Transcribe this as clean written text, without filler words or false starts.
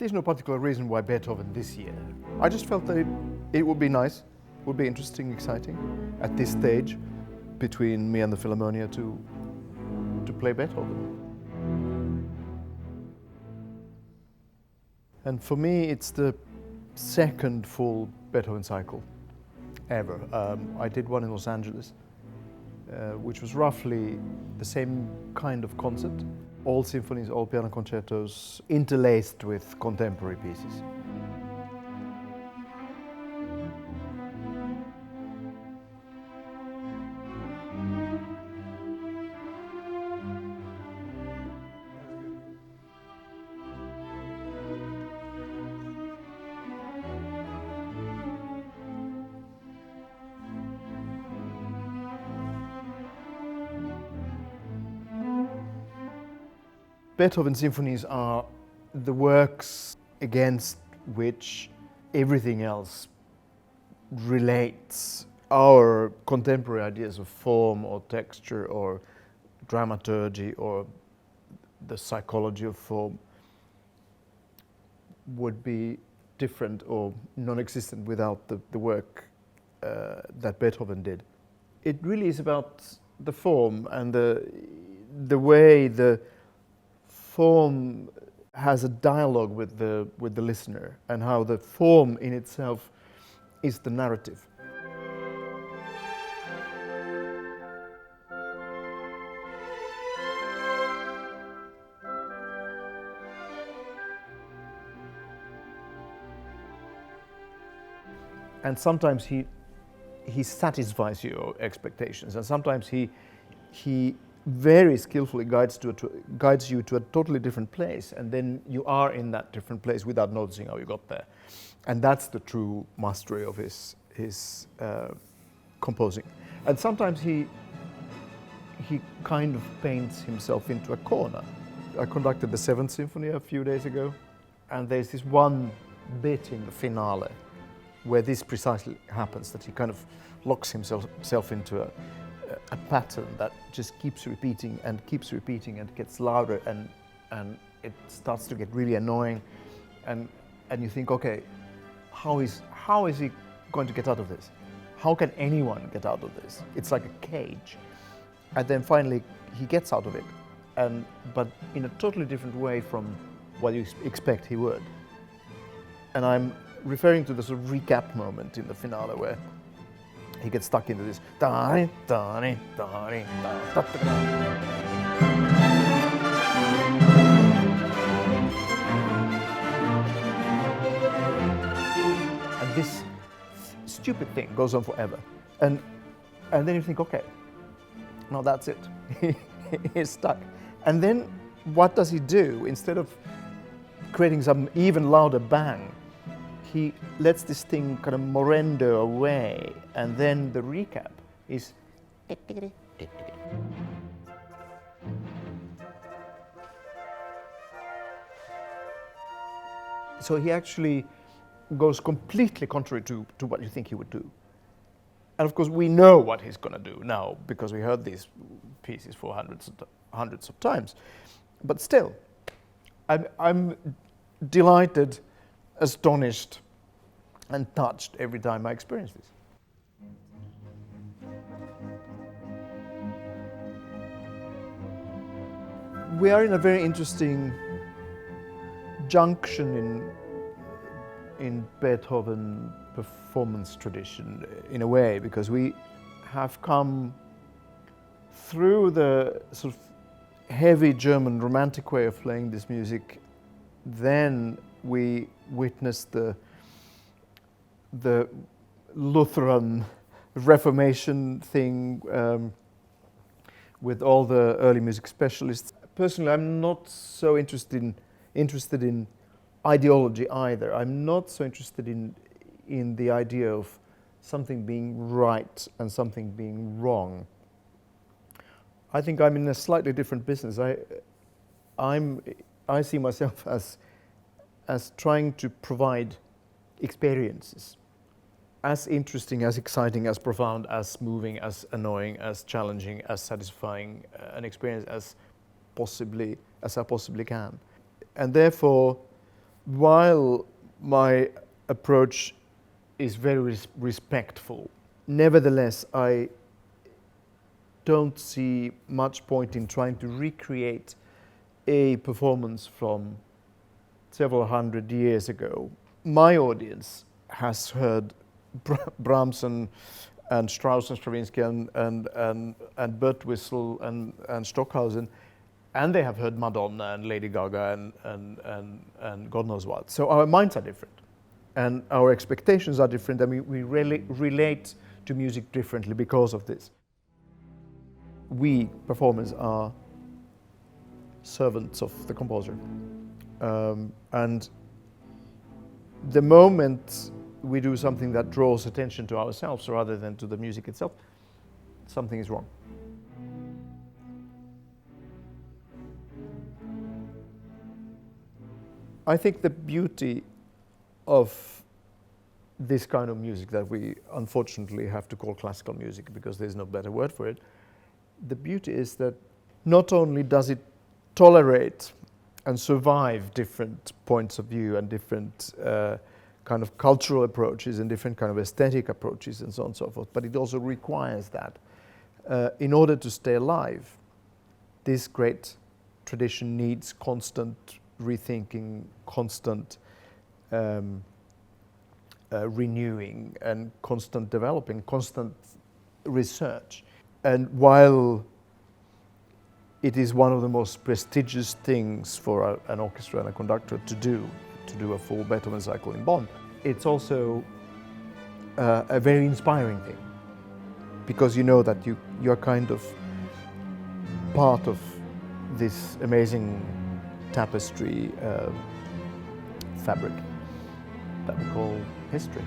There's no particular reason why Beethoven this year. I just felt that it would be nice, would be interesting, exciting at this stage between me and the Philharmonia to play Beethoven. And for me, it's the second full Beethoven cycle ever. I did one in Los Angeles, which was roughly the same kind of concert. All symphonies, all piano concertos, interlaced with contemporary pieces. Beethoven symphonies are the works against which everything else relates. Our contemporary ideas of form or texture or dramaturgy or the psychology of form would be different or non-existent without the work that Beethoven did. It really is about the form and the way the form has a dialogue with the listener, and how the form in itself is the narrative. And sometimes he satisfies your expectations, and sometimes he very skillfully guides you to a totally different place, and then you are in that different place without noticing how you got there. And that's the true mastery of his composing. And sometimes he kind of paints himself into a corner. I conducted the 7th Symphony a few days ago, and there's this one bit in the finale where this precisely happens, that he kind of locks himself into a pattern that just keeps repeating and gets louder, and it starts to get really annoying, and you think, okay, how is he going to get out of this? How can anyone get out of this? It's like a cage. And then finally he gets out of it, but in a totally different way from what you expect he would. And I'm referring to the sort of recap moment in the finale where he gets stuck into this. And this stupid thing goes on forever. And then you think, okay, now that's it. He's stuck. And then what does he do? Instead of creating some even louder bang, he lets this thing kind of morendo away, and then the recap is. So he actually goes completely contrary to what you think he would do. And of course we know what he's going to do now, because we heard these pieces for hundreds of times. But still, I'm delighted, astonished, and touched every time I experience this. We are in a very interesting junction in Beethoven performance tradition, in a way, because we have come through the sort of heavy German romantic way of playing this music. Then we witnessed the Lutheran Reformation thing with all the early music specialists. Personally, I'm not so interested in ideology either. I'm not so interested in the idea of something being right and something being wrong. I think I'm in a slightly different business. I see myself as trying to provide experiences as interesting, as exciting, as profound, as moving, as annoying, as challenging, as satisfying an experience as I possibly can. And therefore, While my approach is very respectful, nevertheless, I don't see much point in trying to recreate a performance from several hundred years ago. My audience has heard Brahms and Strauss and Stravinsky and Birtwistle and Stockhausen, and they have heard Madonna and Lady Gaga and God knows what. So our minds are different, and our expectations are different, and we really relate to music differently because of this. We performers are servants of the composer, and the moment we do something that draws attention to ourselves rather than to the music itself, something is wrong. I think the beauty of this kind of music that we unfortunately have to call classical music because there's no better word for it, the beauty is that not only does it tolerate and survive different points of view and different kind of cultural approaches and different kind of aesthetic approaches and so on and so forth, but it also requires that in order to stay alive, this great tradition needs constant rethinking, constant renewing and constant developing, constant research. And while it is one of the most prestigious things for an orchestra and a conductor to do a full Beethoven cycle in Bonn, it's also a very inspiring thing, because you know that you're kind of part of this amazing tapestry fabric that we call history.